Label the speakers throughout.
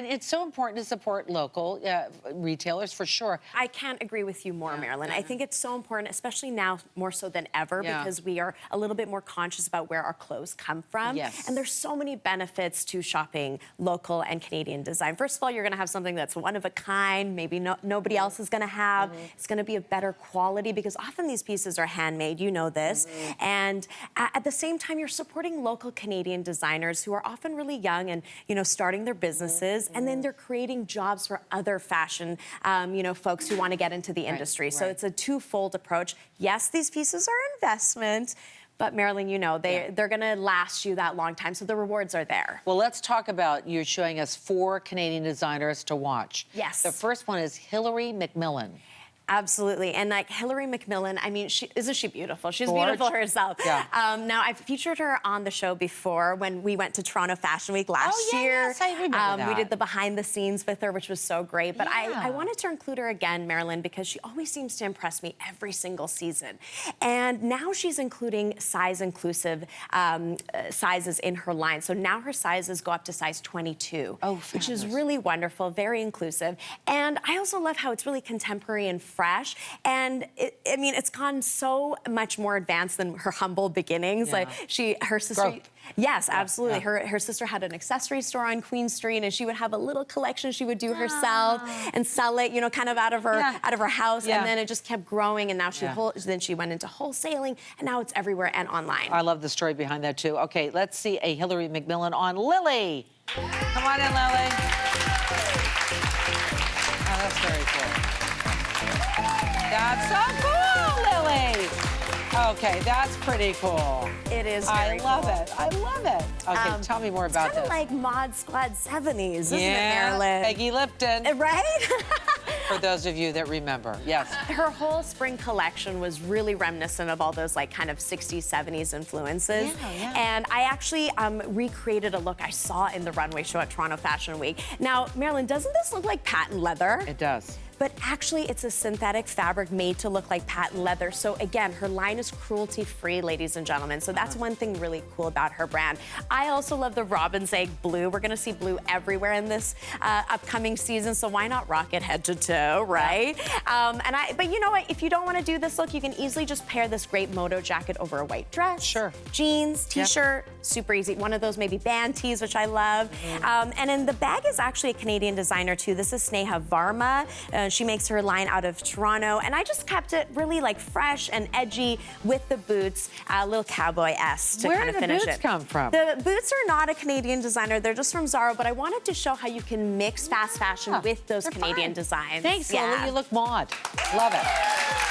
Speaker 1: And it's so important to support local retailers, for sure.
Speaker 2: I can't agree with you more, Marilyn. I think it's so important, especially now more so than ever, because we are a little bit more conscious about where our clothes come from.
Speaker 1: Yes.
Speaker 2: And there's so many benefits to shopping local and Canadian design. First of all, you're going to have something that's one of a kind, maybe nobody else is going to have. It's going to be a better quality because often these pieces are handmade, you know this. And at the same time, you're supporting local Canadian designers who are often really young and, you know, starting their businesses. And then they're creating jobs for other fashion, you know, folks who want to get into the industry. So it's a twofold approach. Yes, these pieces are investment, but Marilyn, you know, they're going to last you that long time, so the rewards are there.
Speaker 1: Well, let's talk about, you're showing us 4 Canadian designers to watch.
Speaker 2: Yes.
Speaker 1: The first one is Hillary McMillan.
Speaker 2: Absolutely. And like Hillary McMillan, I mean, isn't she beautiful? She's
Speaker 1: Gorge.
Speaker 2: beautiful herself.
Speaker 1: Yeah.
Speaker 2: Now, I've featured her on the show before when we went to Toronto Fashion Week last year.
Speaker 1: Yes, I remember that.
Speaker 2: We did the behind the scenes with her, which was so great. But I wanted to include her again, Marilyn, because she always seems to impress me every single season. And now she's including size-inclusive sizes in her line. So now her sizes go up to size 22, which is really wonderful, very inclusive. And I also love how it's really contemporary and fresh. And I mean, it's gone so much more advanced than her humble beginnings. Like her sister.
Speaker 1: Growth.
Speaker 2: Yes, absolutely. Her sister had an accessory store on Queen Street, and she would have a little collection she would do herself and sell it, you know, kind of out of her house. And then it just kept growing, and now then she went into wholesaling, and now it's everywhere and online.
Speaker 1: I love the story behind that too. Okay, let's see a Hillary McMillan on Lily. Come on in, Lily. Oh, that's very cool. That's so cool, Lily. Okay, that's pretty cool.
Speaker 2: It is very cool.
Speaker 1: I love it. I love it. Okay, tell me more about this.
Speaker 2: It's kind of like Mod Squad 70s, isn't it, Marilyn?
Speaker 1: Peggy Lipton.
Speaker 2: Right?
Speaker 1: For those of you that remember, yes.
Speaker 2: Her whole spring collection was really reminiscent of all those like kind of 60s, 70s influences. And I actually recreated a look I saw in the runway show at Toronto Fashion Week. Now, Marilyn, doesn't this look like patent leather?
Speaker 1: It does.
Speaker 2: But actually, it's a synthetic fabric made to look like patent leather. So again, her line is cruelty-free, ladies and gentlemen. So that's one thing really cool about her brand. I also love the robin's egg blue. We're gonna see blue everywhere in this upcoming season, so why not rock it head to toe, right? But you know what? If you don't wanna do this look, you can easily just pair this great moto jacket over a white dress. Jeans, t-shirt, super easy. One of those maybe band tees, which I love. And then the bag is actually a Canadian designer too. This is Sneha Varma. She makes her line out of Toronto, and I just kept it really like fresh and edgy with the boots, a little cowboy-esque to kind of finish it.
Speaker 1: Where did the boots come from?
Speaker 2: The boots are not a Canadian designer, they're just from Zara, but I wanted to show how you can mix fast fashion with those Canadian designs.
Speaker 1: Thanks, Lily, you look mod. Love it.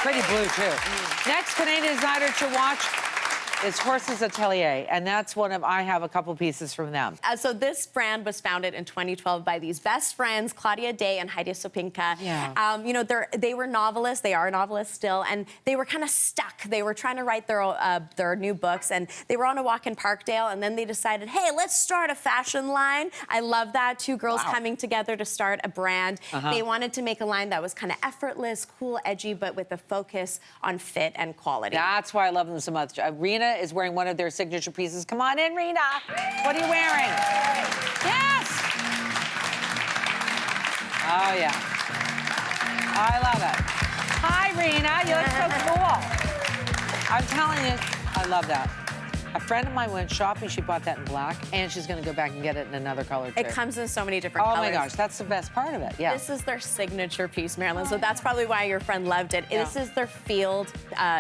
Speaker 1: Pretty blue, too. Next Canadian designer to watch is Horses Atelier, and that's I have a couple pieces from them.
Speaker 2: So this brand was founded in 2012 by these best friends, Claudia Day and Heidi Sopinka. You know, they were novelists, they are novelists still, and they were kind of stuck. They were trying to write their new books, and they were on a walk in Parkdale, and then they decided, hey, let's start a fashion line. I love that, 2 girls coming together to start a brand. They wanted to make a line that was kind of effortless, cool, edgy, but with a focus on fit and quality.
Speaker 1: That's why I love them so much. Rena is wearing one of their signature pieces. Come on in, Rena. What are you wearing? Yes! Oh, yeah. I love it. Hi, Rena. You look so cool. I'm telling you, I love that. A friend of mine went shopping. She bought that in black, and she's going to go back and get it in another color, too.
Speaker 2: It comes in so many different colors.
Speaker 1: Oh, my gosh. That's the best part of it. Yeah.
Speaker 2: This is their signature piece, Marilyn, so that's probably why your friend loved it. This is their field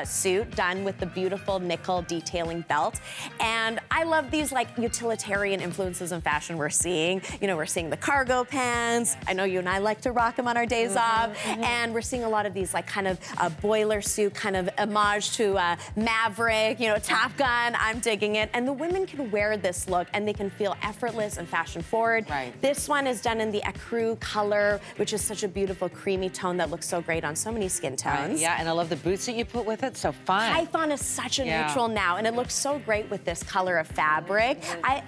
Speaker 2: suit done with the beautiful nickel detailing belt. And I love these, like, utilitarian influences in fashion we're seeing. You know, we're seeing the cargo pants. I know you and I like to rock them on our days off. And we're seeing a lot of these, like, kind of boiler suit, kind of homage to Maverick, you know, Top Gun. I'm digging it. And the women can wear this look and they can feel effortless and fashion forward. This one is done in the ecru color, which is such a beautiful creamy tone that looks so great on so many skin tones.
Speaker 1: Yeah, and I love the boots that you put with it. So fun.
Speaker 2: Python is such a neutral now, and it looks so great with this color of fabric.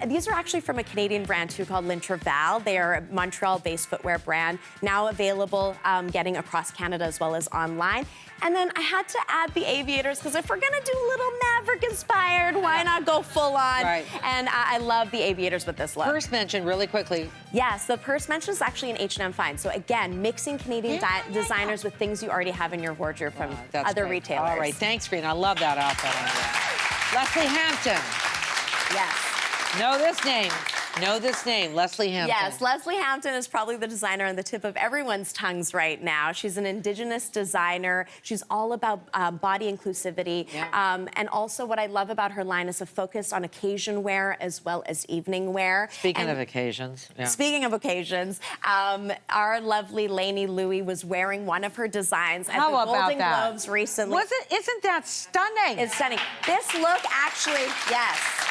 Speaker 2: These are actually from a Canadian brand too called L'Intervalle. They are a Montreal-based footwear brand, now available getting across Canada as well as online. And then I had to add the aviators, because if we're gonna do a little Maverick-inspired, why Why not go full on?
Speaker 1: Right.
Speaker 2: And I love the aviators with this look.
Speaker 1: Purse mention really quickly.
Speaker 2: Yes, the purse mention is actually an H&M find. So again, mixing Canadian designers with things you already have in your wardrobe from other retailers.
Speaker 1: All right, thanks, Rena. I love that outfit on you. Leslie Hampton.
Speaker 2: Yes.
Speaker 1: Know this name. Know this name, Leslie Hampton.
Speaker 2: Yes, Leslie Hampton is probably the designer on the tip of everyone's tongues right now. She's an Indigenous designer. She's all about body inclusivity.
Speaker 1: Yeah.
Speaker 2: And also what I love about her line is a focus on occasion wear as well as evening wear.
Speaker 1: Speaking of occasions. Yeah.
Speaker 2: Speaking of occasions, our lovely Lainey Louie was wearing one of her designs at the Golden Globes recently.
Speaker 1: Isn't that stunning?
Speaker 2: It's stunning. This look actually, yes.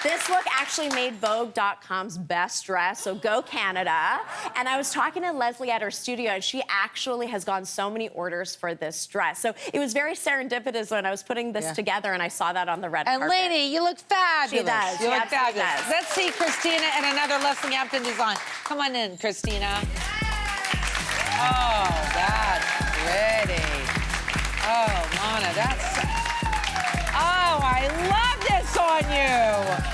Speaker 2: This look actually made Vogue.com's best dress, so go Canada. And I was talking to Leslie at her studio, and she actually has gotten so many orders for this dress. So it was very serendipitous when I was putting this together, and I saw that on the red carpet.
Speaker 1: And Lainey, you look fabulous.
Speaker 2: She does.
Speaker 1: You
Speaker 2: She
Speaker 1: look
Speaker 2: absolutely
Speaker 1: fabulous.
Speaker 2: does.
Speaker 1: Let's see Christina and another Leslie Hampton design. Come on in, Christina. Oh, that's pretty. Oh, Mana, that's... Oh, I love this on you.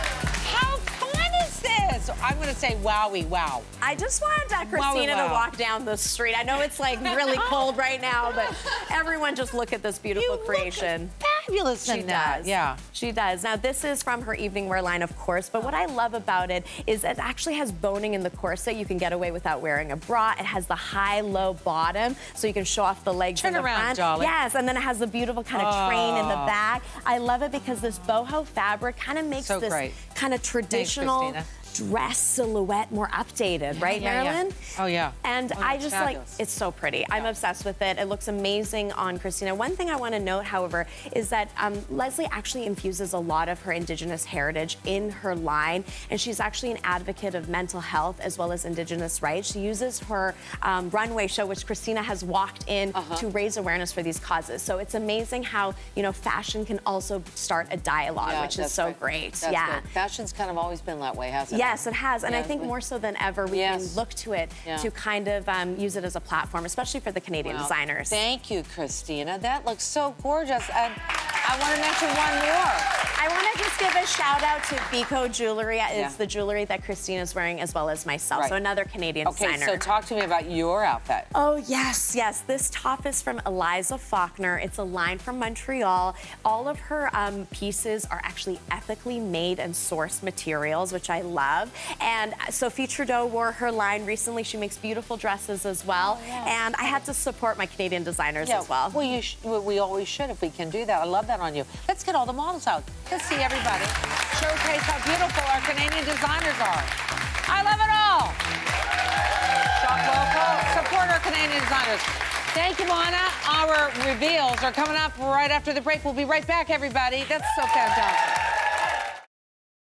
Speaker 1: How fun is this? I'm going to say wowie, wow.
Speaker 2: I just wanted Christina to walk down the street. I know it's like really cold right now, but everyone just look at this beautiful creation.
Speaker 1: Fabulous in that. Yeah.
Speaker 2: She does. Now, this is from her evening wear line, of course, but what I love about it is it actually has boning in the corset. You can get away without wearing a bra. It has the high-low bottom, so you can show off the legs in the front.
Speaker 1: Turn around, darling.
Speaker 2: Yes, and then it has the beautiful kind of train in the back. I love it because this boho fabric kind of makes this kind of traditional dress silhouette more updated, right, Marilyn?
Speaker 1: Yeah. Oh, yeah.
Speaker 2: And I just fabulous. It's so pretty. Yeah. I'm obsessed with it. It looks amazing on Christina. One thing I want to note, however, is that Leslie actually infuses a lot of her Indigenous heritage in her line, and she's actually an advocate of mental health as well as Indigenous rights. She uses her runway show, which Christina has walked in to raise awareness for these causes. So it's amazing how, you know, fashion can also start a dialogue, which is so great.
Speaker 1: That's good. Fashion's kind of always been that way, hasn't it?
Speaker 2: Yes, it has. And I think more so than ever, we can look to it to kind of use it as a platform, especially for the Canadian designers.
Speaker 1: Thank you, Christina. That looks so gorgeous. And I want to mention one more.
Speaker 2: I want to just give a shout out to Biko Jewelry. It's the jewelry that Christina's wearing as well as myself. So another Canadian designer.
Speaker 1: Okay, so talk to me about your outfit.
Speaker 2: Oh, yes, yes. This top is from Eliza Faulkner. It's a line from Montreal. All of her pieces are actually ethically made and sourced materials, which I love. And Sophie Trudeau wore her line recently. She makes beautiful dresses as well. And I had to support my Canadian designers as well.
Speaker 1: Well, we always should if we can do that. I love that on you. Let's get all the models out. Let's see everybody. Showcase how beautiful our Canadian designers are. I love it all. Shop local, support our Canadian designers. Thank you, Mana. Our reveals are coming up right after the break. We'll be right back, everybody. That's so fantastic.